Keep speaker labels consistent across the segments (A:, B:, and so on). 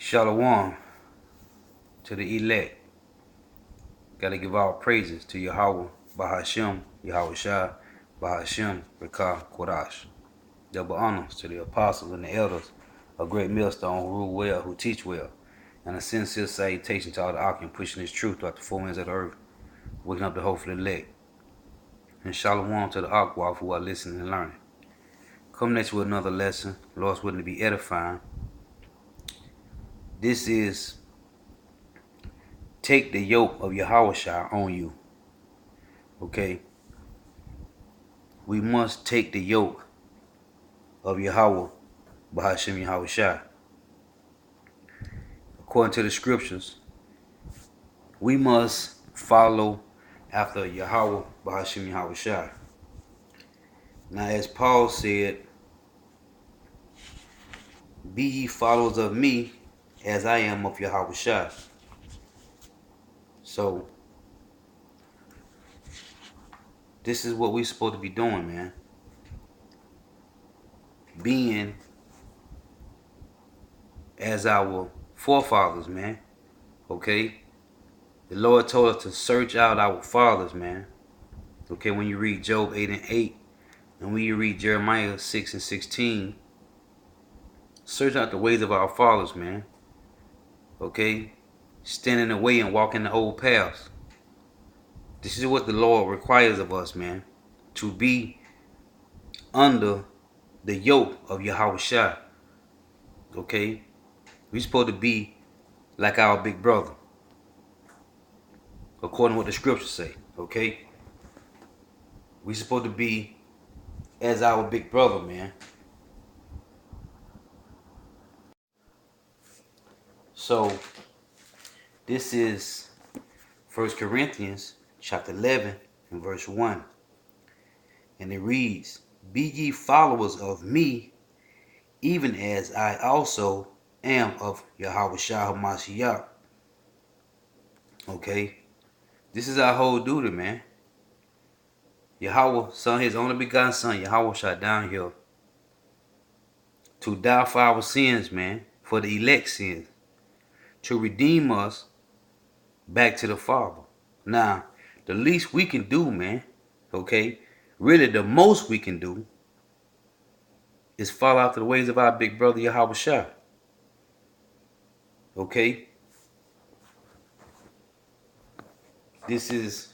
A: Shalom to the elect. Gotta give all praises to Yahweh, Bahashem, Yahawashi, Bahashem, Rekah, Kodash. Double honors to the apostles and the elders, a great millstone who rule well, who teach well, and a sincere salutation to all the Akim pushing his truth throughout the four winds of the earth, waking up the hopeful elect. And shalom to the Akwaf who are listening and learning. Coming next with another lesson, Lord's willing to be edifying. This is take the yoke of Yahawashi on you. Okay? We must take the yoke of Yahweh, Bahashem Yahawashi. According to the scriptures, we must follow after Yahweh, Bahashem Yahawashi. Now, as Paul said, be ye followers of me as I am of Yahawashi. So, this is what we're supposed to be doing, man. Being as our forefathers, man. Okay? The Lord told us to search out our fathers, man. Okay, when you read Job 8 and 8, and when you read Jeremiah 6 and 16, search out the ways of our fathers, man. Okay? Stand in the way and walk in the old paths. This is what the Lord requires of us, man. To be under the yoke of Yahawashi. Okay? We're supposed to be like our big brother. According to what the scriptures say. Okay? We're supposed to be as our big brother, man. So, this is 1 Corinthians chapter 11 and verse 1. And it reads, be ye followers of me, even as I also am of Yahawashi HaMashiach. Okay? This is our whole duty, man. Yahweh sent his only begotten son, Yahawashi, down here to die for our sins, man, for the elect sins, to redeem us back to the Father. Now, the least we can do, man, okay, really the most we can do is follow after the ways of our big brother Yahawashi. Okay? This is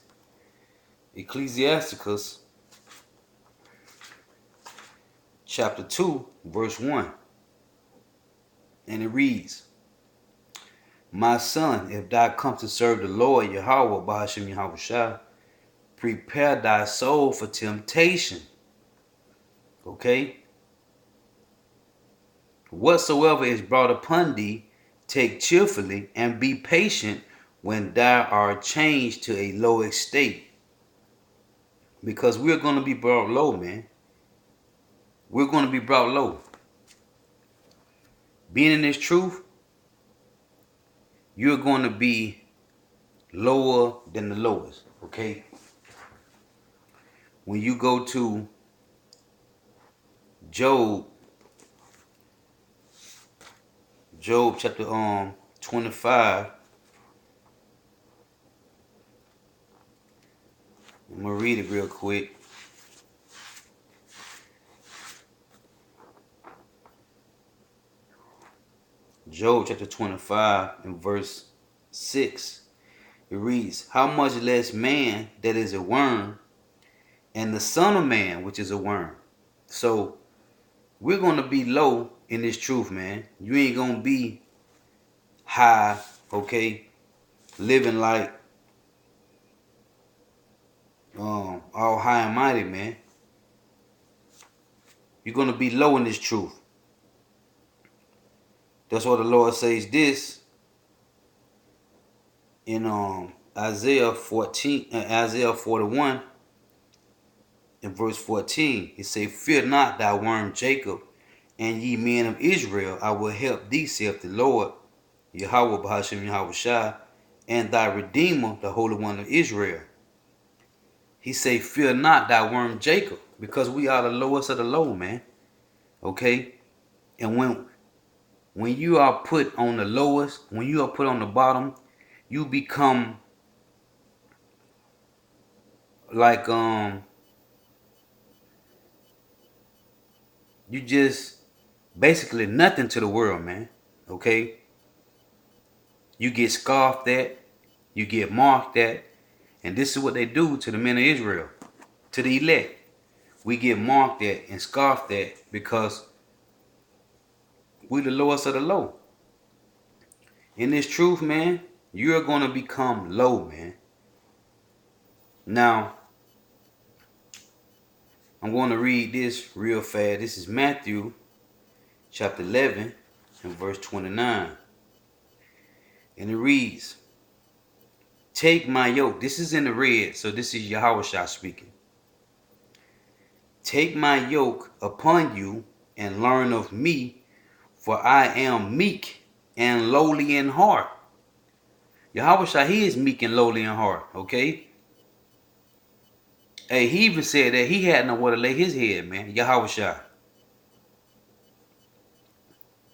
A: Ecclesiasticus chapter 2, verse 1. And it reads, my son, if thou come to serve the Lord Yahweh, Bahashem Yahawashi, prepare thy soul for temptation. Okay? Whatsoever is brought upon thee, take cheerfully, and be patient when thou art changed to a low estate. Because we're going to be brought low, man. We're going to be brought low. Being in this truth, you're going to be lower than the lowest, okay? When you go to Job chapter 25, I'm going to read it real quick. Job chapter 25 and verse 6. It reads, how much less man that is a worm, and the son of man which is a worm. So we're going to be low in this truth, man. You ain't going to be high, okay, living like all high and mighty, man. You're going to be low in this truth. That's what the Lord says this in Isaiah 41 and verse 14. It say, fear not thy worm Jacob, and ye men of Israel, I will help thee, saith the Lord, Yahweh Bahashem Yahawashi, and thy Redeemer, the Holy One of Israel. He say, fear not thy worm Jacob, because we are the lowest of the low, man. Okay? And when when you are put on the lowest, when you are put on the bottom, you become like you just basically nothing to the world, man. Okay? You get scoffed at, you get mocked at, and this is what they do to the men of Israel, to the elect. We get mocked at and scoffed at because we the lowest of the low. In this truth, man, you're gonna become low, man. Now, I'm going to read this real fast. This is Matthew chapter 11 and verse 29. And it reads, take my yoke. This is in the red, so this is Yahawashi speaking. Take my yoke upon you and learn of me, for I am meek and lowly in heart. Yahawashi, he is meek and lowly in heart, okay? Hey, he even said that he had nowhere to lay his head, man. Yahawashi.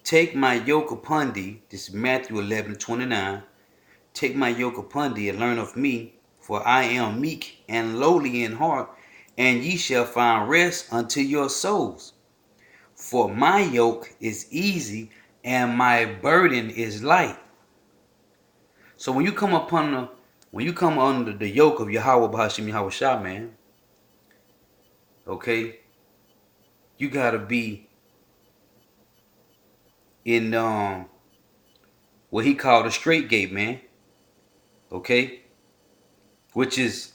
A: Take my yoke upon thee. This is Matthew 11:29. Take my yoke upon thee and learn of me, for I am meek and lowly in heart, and ye shall find rest unto your souls. For my yoke is easy and my burden is light. So when you come under the yoke of Yahweh B'Hashim Yahawashi, man, okay, you gotta be in what he called a straight gate, man. Okay? Which is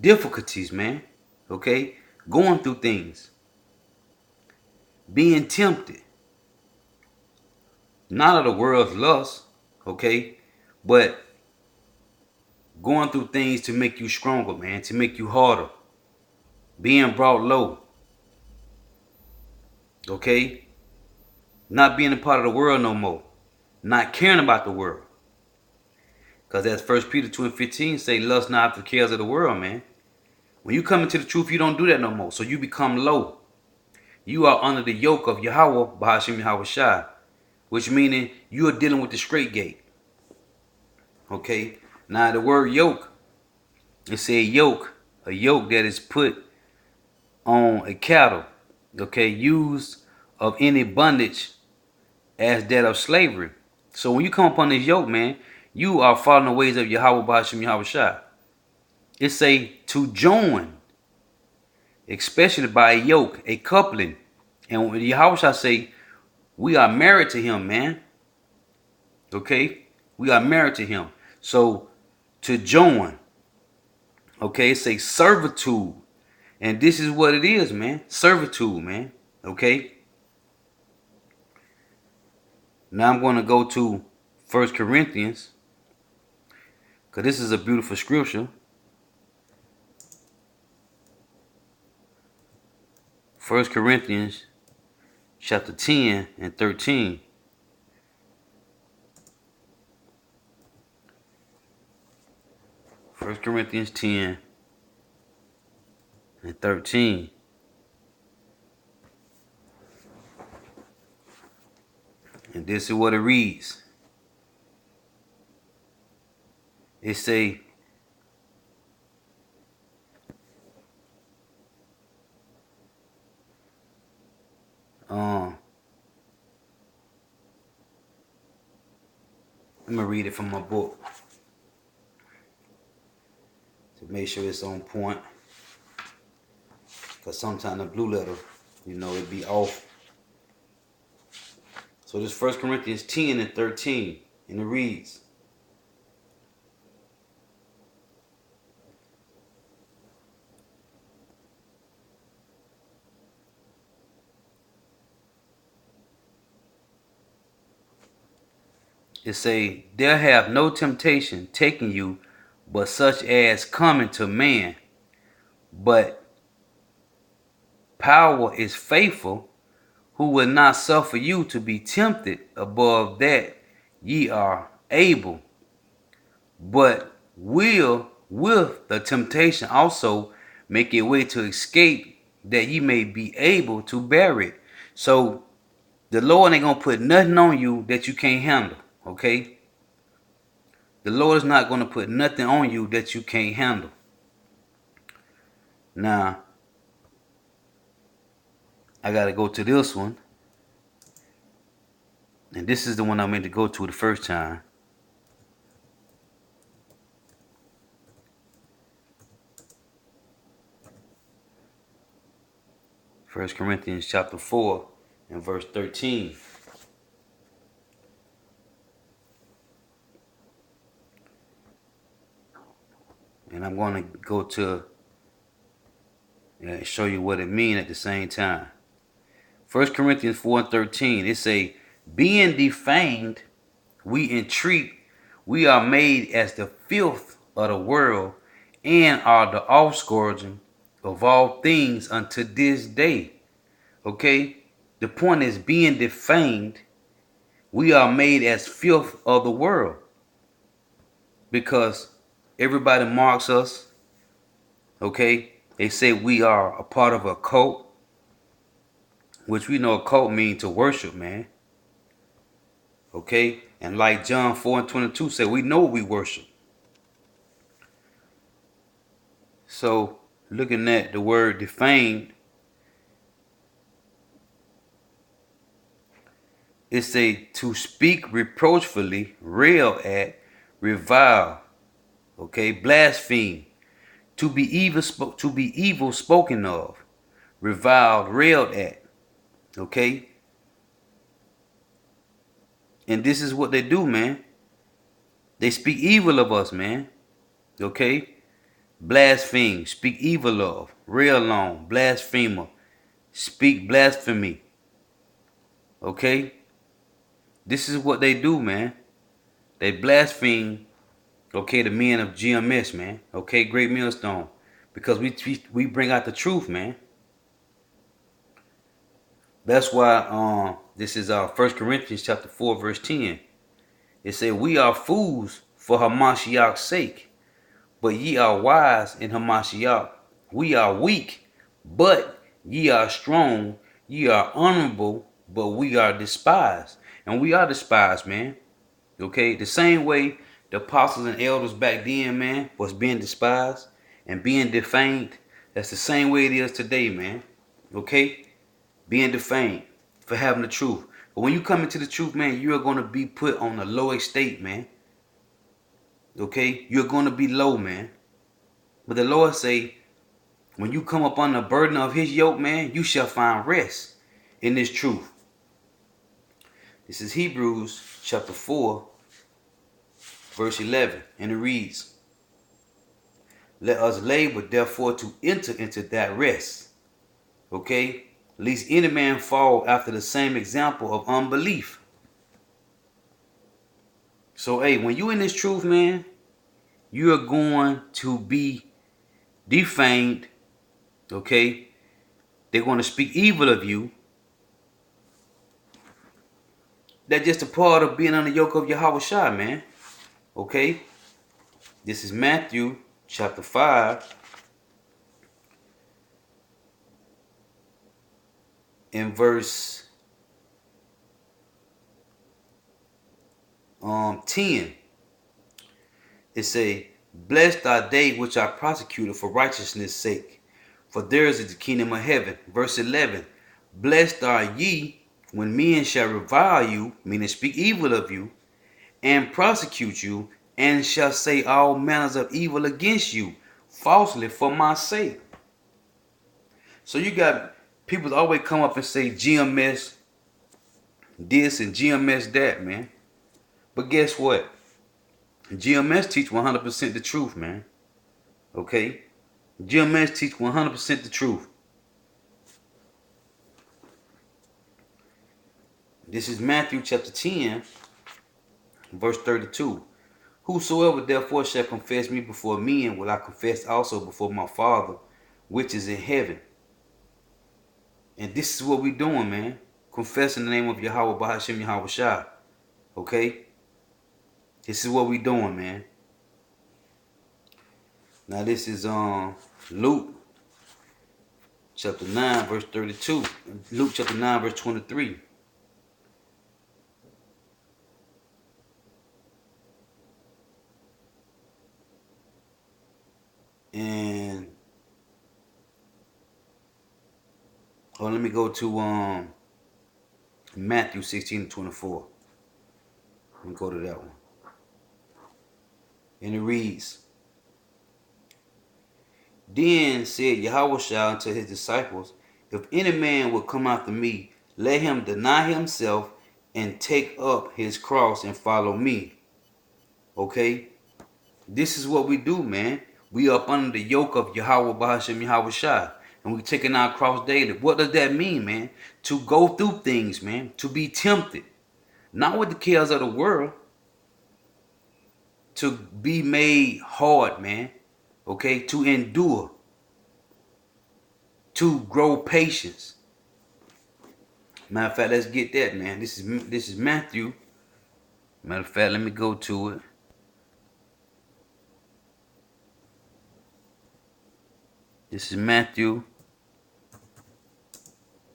A: difficulties, man. Okay? Going through things. Being tempted. Not of the world's lust, okay? But going through things to make you stronger, man. To make you harder. Being brought low. Okay? Not being a part of the world no more. Not caring about the world. Because as 1 Peter 2:15 say, lust not after the cares of the world, man. When you come into the truth, you don't do that no more. So you become low. You are under the yoke of Yahweh B'Hashim Yahawashi, which meaning you are dealing with the straight gate. Okay? Now the word yoke, it say yoke, a yoke that is put on a cattle, okay, used of any bondage as that of slavery. So when you come upon this yoke, man, you are following the ways of Yahweh B'Hashim Yahawashi. It say to join, especially by a yoke, a coupling. And when Yahawashi say, we are married to him, man. Okay? We are married to him. So, to join. Okay? It say servitude. And this is what it is, man. Servitude, man. Okay? Now I'm going to go to 1 Corinthians. Because this is a beautiful scripture. 1 Corinthians chapter 10 and 13. 1 Corinthians 10 and 13. And this is what it reads. It say, I'm going to read it from my book to make sure it's on point. Because sometimes the blue letter, it be off. So this 1 Corinthians 10 and 13, and it reads, it say, there have no temptation taken you, but such as coming to man. But power is faithful, who will not suffer you to be tempted above that ye are able, but will with the temptation also make a way to escape, that ye may be able to bear it. So The Lord ain't gonna put nothing on you that you can't handle. Okay? The Lord is not gonna put nothing on you that you can't handle. Now, I gotta go to this one. And this is the one I meant to go to the first time. First Corinthians chapter 4 and verse 13. And I'm going to go to and show you what it means at the same time. First Corinthians 4 and 13. It say, being defamed, we entreat, we are made as the filth of the world, and are the offscourging of all things unto this day. Okay? The point is, being defamed, we are made as filth of the world. Because everybody marks us. Okay? They say we are a part of a cult, which we know a cult means to worship, man. Okay? And like John 4 and 22 said, we know we worship. So, looking at the word defamed, it say to speak reproachfully, rail at, revile, okay, blaspheme, to be evil spoken of, reviled, railed at, okay. And this is what they do, man. They speak evil of us, man. Okay, blaspheme, speak evil of, rail on, blasphemer, speak blasphemy. Okay, this is what they do, man. They blaspheme, okay, the men of GMS, man. Okay, Great Millstone. Because we bring out the truth, man. That's why this is 1 Corinthians chapter 4, verse 10. It said, we are fools for Hamashiach's sake, but ye are wise in Hamashiach. We are weak, but ye are strong. Ye are honorable, but we are despised. And we are despised, man. Okay, the same way the apostles and elders back then, man, was being despised and being defamed. That's the same way it is today, man. Okay, being defamed for having the truth. But when you come into the truth, man, you are going to be put on a low estate, man. Okay, you're going to be low, man. But the Lord say, when you come up on the burden of His yoke, man, you shall find rest in this truth. This is Hebrews chapter 4. Verse 11, and it reads, let us labor therefore to enter into that rest. Okay? Lest any man fall after the same example of unbelief. So, hey, when you in this truth, man, you are going to be defamed. Okay? They're going to speak evil of you. That's just a part of being on the yoke of Yahawashi, man. Okay? This is Matthew chapter 5. In verse 10, it say, blessed are they which are persecuted for righteousness' sake, for theirs is the kingdom of heaven. Verse 11, blessed are ye when men shall revile you, meaning speak evil of you, and prosecute you, and shall say all manners of evil against you, falsely for my sake. So you got people always come up and say GMS this and GMS that, man. But guess what? GMS teach 100% the truth, man. Okay? GMS teach 100% the truth. This is Matthew chapter 10, verse 32. Whosoever therefore shall confess me before men, will I confess also before my Father, which is in heaven. And this is what we doing, man. Confessing the name of Yahweh Bahashim Yahawashi. Okay? This is what we doing, man. Now this is Luke chapter 9, verse 32. Luke chapter 9, verse 23. Or let me go to Matthew 16:24. Let me go to that one. And it reads, Then said Yahawashi unto his disciples, If any man will come after me, let him deny himself and take up his cross and follow me. Okay? This is what we do, man. We up under the yoke of Yahweh Bahashem Yahawashi. And we taking our cross daily. What does that mean, man? To go through things, man. To be tempted. Not with the cares of the world. To be made hard, man. Okay? To endure. To grow patience. Matter of fact, let's get that, man. This is Matthew. Matter of fact, let me go to it. This is Matthew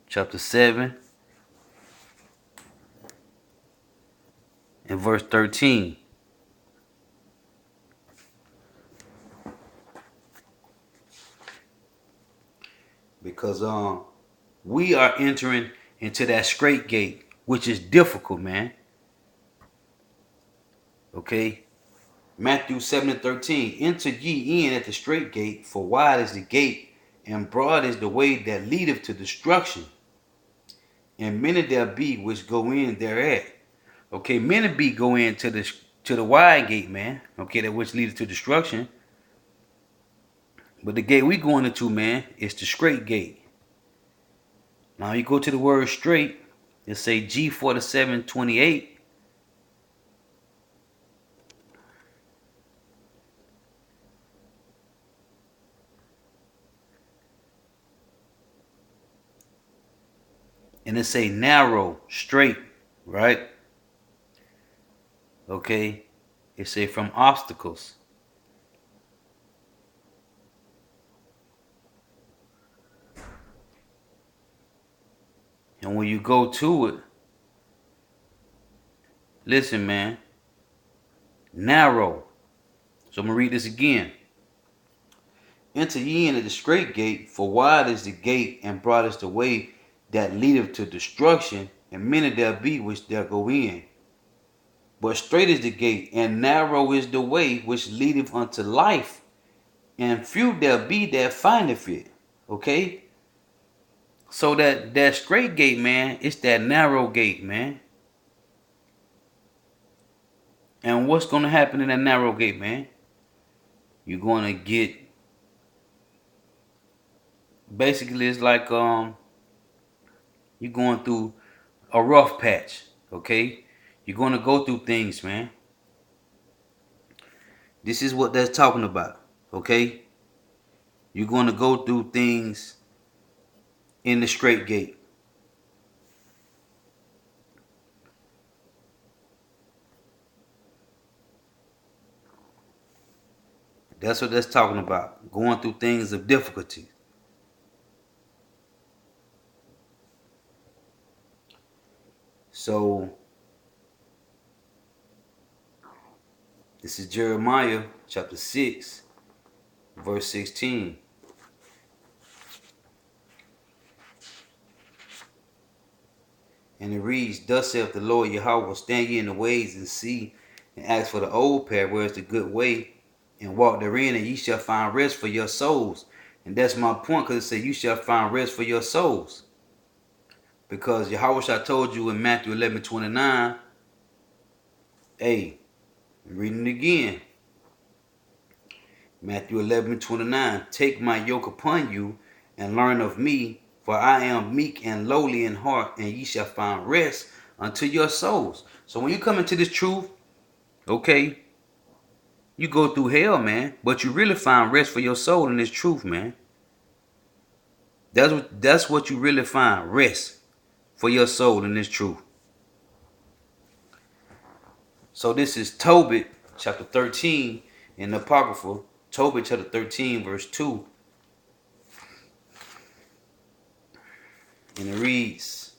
A: chapter 7 and verse 13. Because we are entering into that straight gate, which is difficult, man. Okay? Matthew 7:13. Enter ye in at the straight gate, for wide is the gate, and broad is the way that leadeth to destruction. And many there be which go in thereat. Okay, many be go into the wide gate, man. Okay, that which leadeth to destruction. But the gate we going into, man, is the straight gate. Now you go to the word straight, it say G4728. And it say narrow, straight, right? Okay. It say from obstacles. And when you go to it, listen, man, narrow. So I'm going to read this again. Enter ye in at the straight gate, for wide is the gate, and broad is the way that leadeth to destruction, and many there be which there go in. But straight is the gate, and narrow is the way which leadeth unto life, and few there be that findeth it. Okay? So that straight gate, man, it's that narrow gate, man. And what's going to happen in that narrow gate, man? You're going to get, basically it's like you're going through a rough patch, okay? You're going to go through things, man. This is what that's talking about, okay? You're going to go through things in the straight gate. That's what that's talking about. Going through things of difficulty. So, this is Jeremiah chapter 6, verse 16. And it reads, Thus saith the Lord Yahweh, stand ye in the ways and see, and ask for the old path, where is the good way, and walk therein, and ye shall find rest for your souls. And that's my point, because it said you shall find rest for your souls. Because Yahawashi told you in Matthew 11:29, hey, I'm reading it again. Matthew 11:29, take my yoke upon you and learn of me, for I am meek and lowly in heart, and ye shall find rest unto your souls. So when you come into this truth, okay, you go through hell, man, but you really find rest for your soul in this truth, man. That's what you really find, rest for your soul in this truth. So this is Tobit chapter 13 in the Apocrypha, Tobit chapter 13 verse 2. And it reads,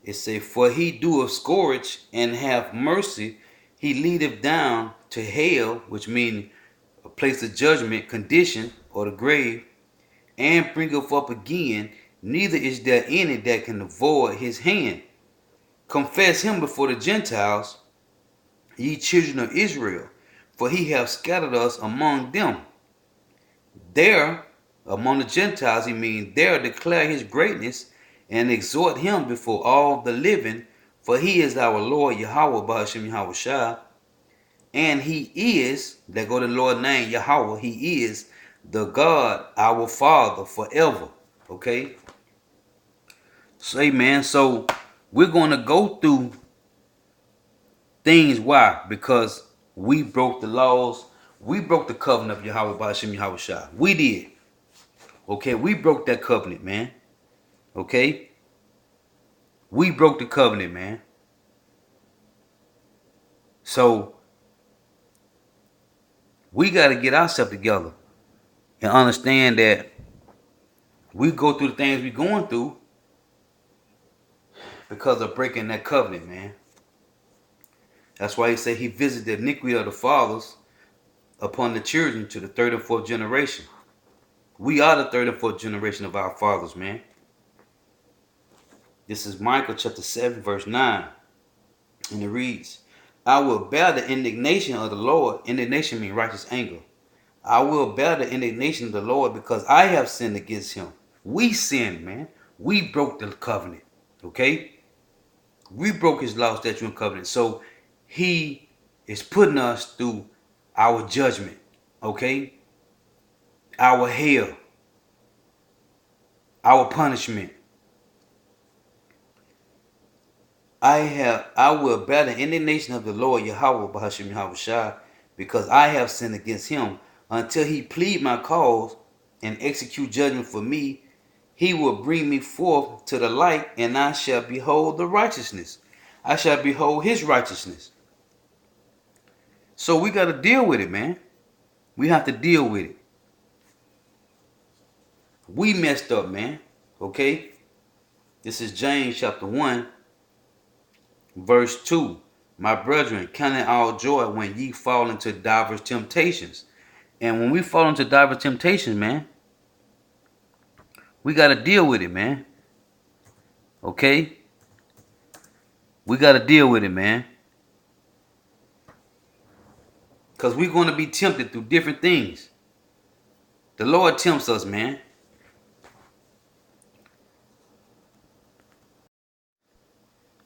A: it say, for he doeth scourge and have mercy, he leadeth down to hell, which means a place of judgment, condition, or the grave, and bringeth up again, neither is there any that can avoid his hand. Confess him before the Gentiles, ye children of Israel, for he hath scattered us among them. There, among the Gentiles, he means there declare his greatness and exhort him before all the living, for he is our Lord Yahweh Bahashim Yahawashi, and he is, that go to the Lord's name, Yahweh, he is the God, our Father, forever. Okay? Say, man, so we're going to go through things. Why? Because we broke the laws. We broke the covenant of Yahweh Bahashim Yahawashi. We did. Okay? We broke that covenant, man. Okay? We broke the covenant, man. So we got to get ourselves together and understand that we go through the things we're going through because of breaking that covenant, man. That's why he said he visited the iniquity of the fathers upon the children to the third and fourth generation. We are the third and fourth generation of our fathers, man. This is Micah chapter 7, verse 9. And it reads, I will bear the indignation of the Lord. Indignation means righteous anger. I will bear the indignation of the Lord because I have sinned against him. We sinned, man. We broke the covenant. Okay? We broke his law, statute, and covenant. So he is putting us through our judgment. Okay? Our hell. Our punishment. I will bear the indignation of the Lord Yahweh Bahashim Yahawashi, because I have sinned against him, until he plead my cause and execute judgment for me. He will bring me forth to the light, and I shall behold the righteousness. I shall behold his righteousness. So we got to deal with it, man. We have to deal with it. We messed up, man. Okay? This is James chapter 1. Verse 2, my brethren, count it all joy when ye fall into diverse temptations. And when we fall into diverse temptations, man, we got to deal with it, man. Okay? We got to deal with it, man. Because we're going to be tempted through different things. The Lord tempts us, man.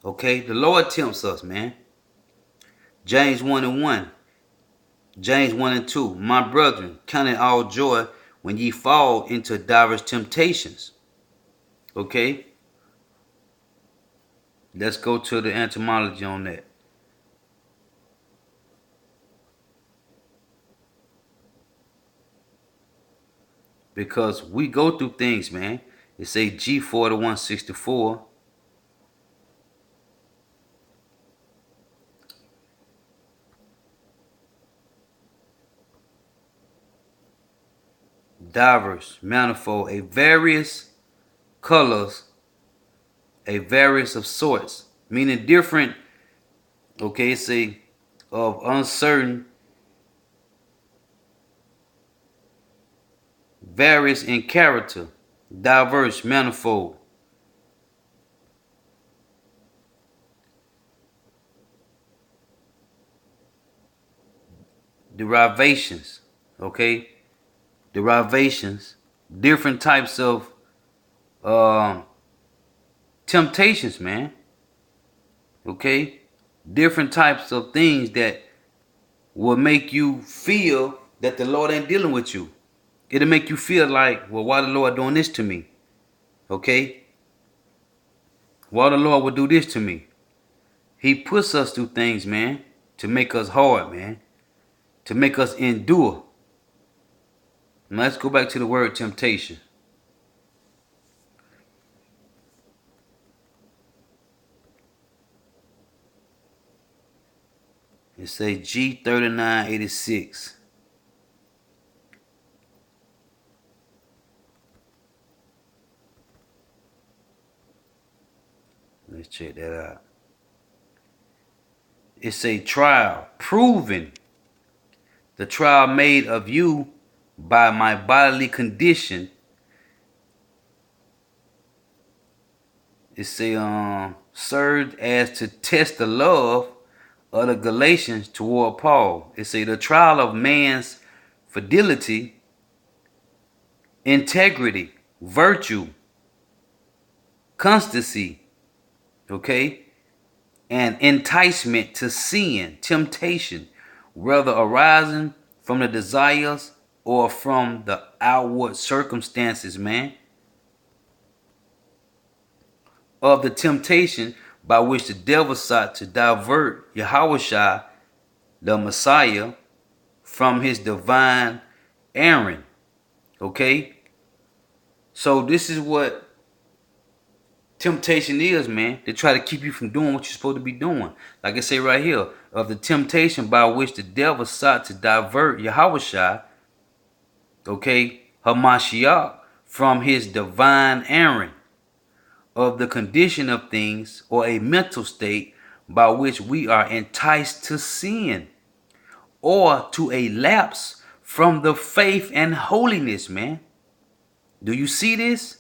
A: Okay? The Lord tempts us, man. James 1 and 1. James 1 and 2. My brethren, count it all joy when ye fall into diverse temptations. Okay? Let's go to the etymology on that. Because we go through things, man. It say G4164. Diverse, manifold, a various colors, a various of sorts, meaning different. Okay, it say of uncertain, various in character, diverse, manifold. Derivations, okay? Derivations, different types of temptations, man. Okay? Different types of things that will make you feel that the Lord ain't dealing with you. It'll make you feel like, well, why the Lord doing this to me? Okay? Why the Lord would do this to me? He puts us through things, man, to make us hard, man. To make us endure. Now let's go back to the word temptation. It say G3986. Let's check that out. It's a trial, proven. The trial made of you by my bodily condition, It say served as to test the love of the Galatians toward Paul. It say the trial of man's fidelity, integrity, virtue, constancy, okay, and enticement to sin, temptation, whether arising from the desires or from the outward circumstances, man, of the temptation by which the devil sought to divert Yahawashi, the Messiah, from his divine errand. Okay? So this is what temptation is, man. They try to keep you from doing what you're supposed to be doing. Like I say right here, of the temptation by which the devil sought to divert Yahawashi, okay, Hamashiach, from his divine errand, of the condition of things or a mental state by which we are enticed to sin or to a lapse from the faith and holiness, man. Do you see this?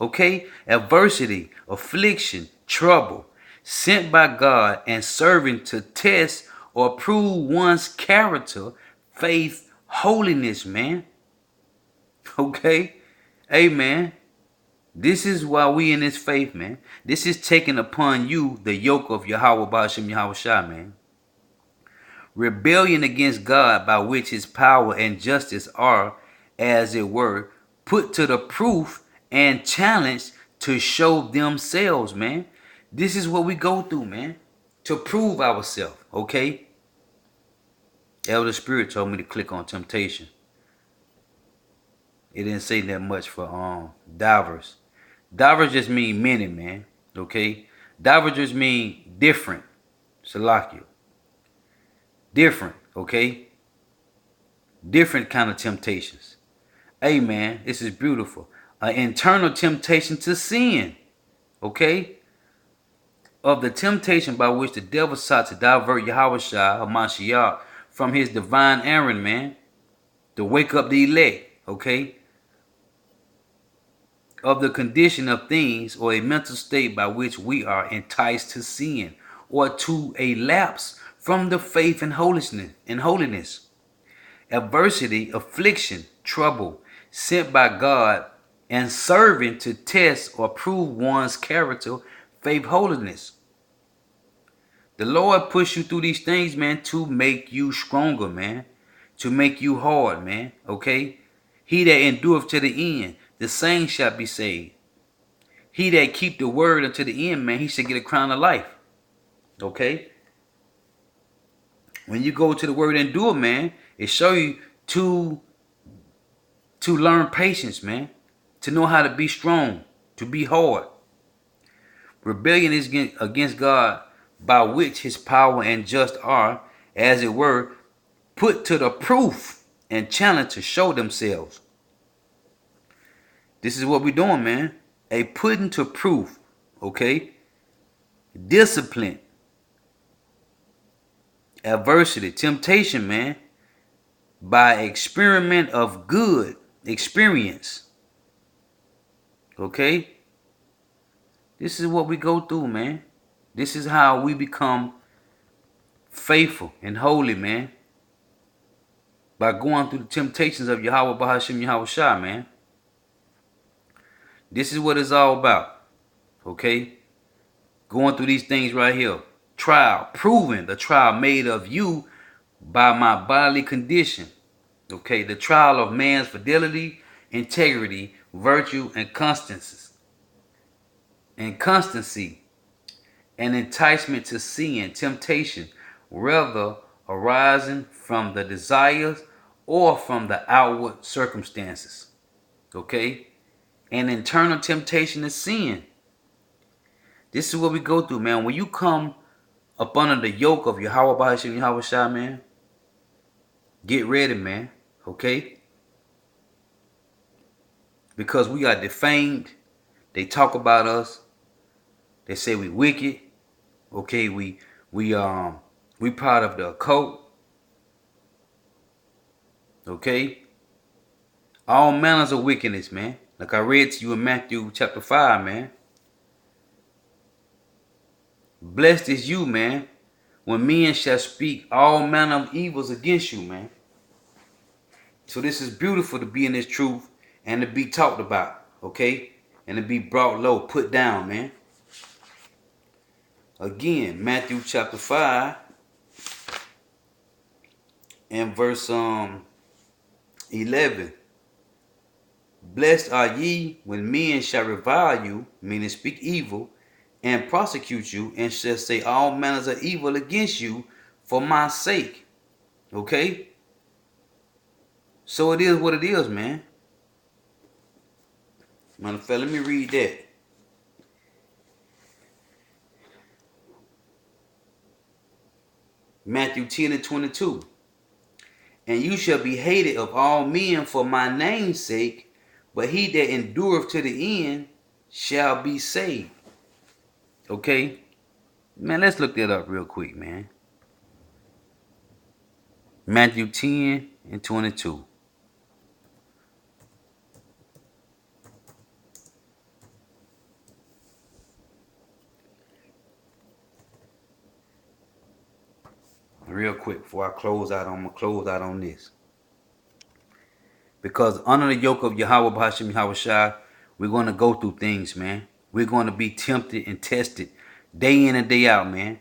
A: Okay, adversity, affliction, trouble, sent by God and serving to test or prove one's character, faith, holiness, man. Okay, amen. This is why we in this faith, man. This is taking upon you the yoke of Yahweh Ba'ashem Yahawashi, man. Rebellion against God, by which his power and justice are, as it were, put to the proof and challenged to show themselves, man. This is what we go through, man, to prove ourselves, okay? Elder Spirit told me to click on temptation. It didn't say that much for divers. Divers just mean many, man, okay? Divers just mean different, Salakia. Different, okay? Different kind of temptations. Hey, man, this is beautiful. An internal temptation to sin, okay? Of the temptation by which the devil sought to divert Yahawashi, Hamashiach, from his divine errand, man, to wake up the elect, okay? Of the condition of things or a mental state by which we are enticed to sin or to a lapse from the faith and holiness. Adversity, affliction, trouble, sent by God and serving to test or prove one's character, faith, holiness. The Lord push you through these things, man, to make you stronger, man. To make you hard, man. Okay? He that endureth to the end, the same shall be saved. He that keep the word unto the end, man, he shall get a crown of life. Okay? When you go to the word endure, man, it show you to learn patience, man. To know how to be strong, to be hard. Rebellion is against God, by which his power and just are, as it were, put to the proof and challenge to show themselves. This is what we're doing, man. A putting to proof, okay? Discipline, adversity, temptation, man, by experiment of good experience. Okay? This is what we go through, man. This is how we become faithful and holy, man. By going through the temptations of Yahweh Bahashim Yahawashi, man. This is what it's all about. Okay? Going through these things right here. Trial, proving the trial made of you by my bodily condition. Okay? The trial of man's fidelity, integrity, virtue, and constancy. And enticement to sin, temptation, whether arising from the desires or from the outward circumstances. Okay? An internal temptation to sin. This is what we go through, man. When you come up under the yoke of Yahweh Bahashim Yahawashi, man, get ready, man. Okay? Because we are defamed. They talk about us. They say we wicked. Okay, we part of the occult. Okay? All manners of wickedness, man. Like I read to you in Matthew chapter 5, man. Blessed is you, man, when men shall speak all manner of evils against you, man. So this is beautiful to be in this truth and to be talked about, okay? And to be brought low, put down, man. Again, Matthew chapter 5 and verse 11. Blessed are ye when men shall revile you, meaning speak evil, and prosecute you, and shall say all manners of evil against you for my sake. Okay? So it is what it is, man. Matter of fact, let me read that. Matthew 10 and 22. And you shall be hated of all men for my name's sake, but he that endureth to the end shall be saved. Okay? Man, let's look that up real quick, man. Matthew 10 and 22. Real quick before I close out, I'm going to close out on this. Because under the yoke of Yahawashi, we're going to go through things, man. We're going to be tempted and tested day in and day out, man.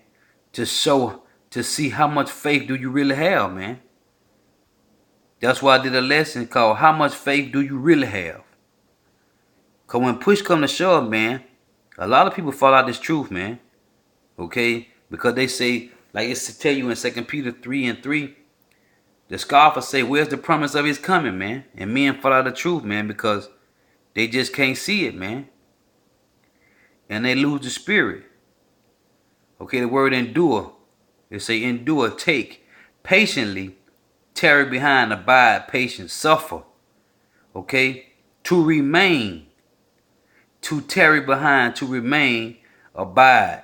A: To see how much faith do you really have, man. That's why I did a lesson called How Much Faith Do You Really Have? Because when push come to shove, man, a lot of people fall out this truth, man. Okay? Because they say, like it's to tell you in 2 Peter 3 and 3, the scoffers say, where's the promise of his coming, man? And men fall out the truth, man, because they just can't see it, man. And they lose the spirit. Okay, the word endure. They say endure, take, patiently, tarry behind, abide, patience, suffer. Okay? To remain, to tarry behind, to remain, abide.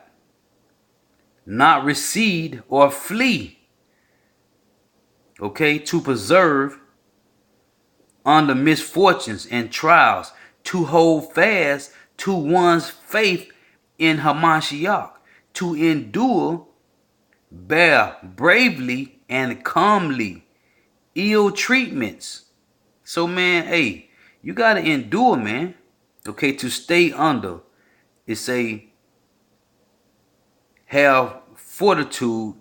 A: Not recede or flee. Okay? To preserve under misfortunes and trials, to hold fast to one's faith in Hamashiach, to endure, bear bravely and calmly ill treatments. So, man, hey, you got to endure, man. Okay, to stay under. It's a have fortitude,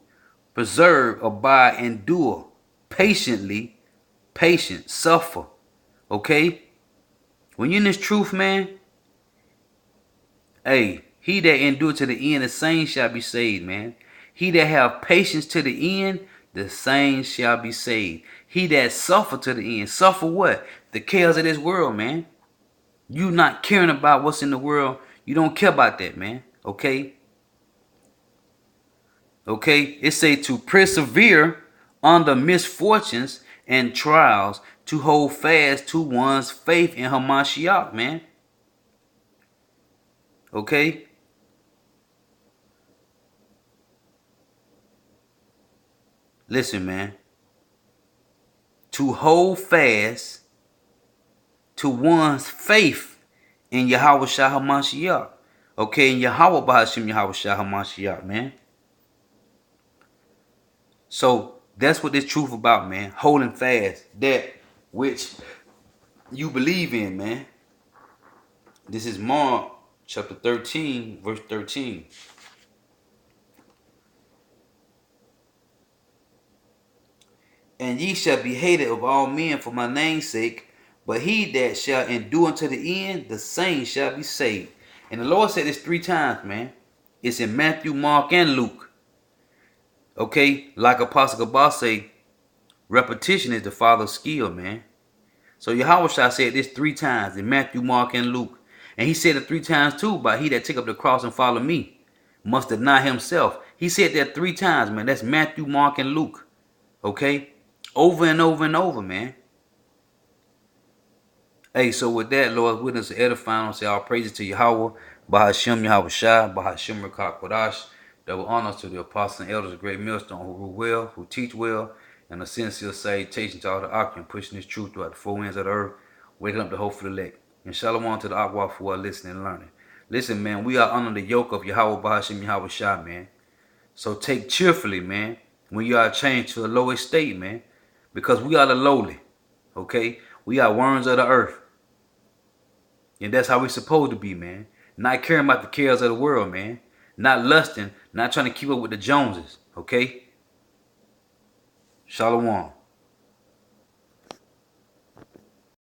A: preserve, abide, endure, patiently, patient, suffer. Okay? When you're in this truth, man, hey, he that endure to the end, the same shall be saved, man. He that have patience to the end, the same shall be saved. He that suffer to the end, suffer what? The cares of this world, man. You not caring about what's in the world. You don't care about that, man. Okay? Okay? It say to persevere under misfortunes and trials, to hold fast to one's faith in Hamashiach, man. Okay? Listen, man. To hold fast to one's faith in Yahawashi HaMashiach. Okay, in Yahweh Bahashim Yahawashi HaMashiach, man. So that's what this truth about, man. Holding fast that which you believe in, man. This is Mark chapter 13, verse 13. And ye shall be hated of all men for my name's sake, but he that shall endure unto the end, the same shall be saved. And the Lord said this 3 times, man. It's in Matthew, Mark, and Luke. Okay, like Apostle Gabal say, repetition is the father of skill, man. So Yahawashi said this 3 times in Matthew, Mark, and Luke. And he said it 3 times too, by he that take up the cross and follow me must deny himself. He said that 3 times, man. That's Matthew, Mark, and Luke. Okay? Over and over and over, man. Hey, so with that, Lord's witness edifying, I'll say all praises to Yahweh, Bahashim Yahawashi, Bahashim Rakak Kodash. Double honors to the apostles and elders of Great Millstone who rule well, who teach well, and a sincere salutation to all the occupants pushing this truth throughout the 4 winds of the earth, waking up the hopeful elect. And shalom to the Akwa for listening and learning. Listen, man, we are under the yoke of Yahawashi, man. So take cheerfully, man, when you are changed to a low estate, man. Because we are the lowly. Okay? We are worms of the earth. And that's how we're supposed to be, man. Not caring about the cares of the world, man. Not lusting, not trying to keep up with the Joneses. Okay? Shalom.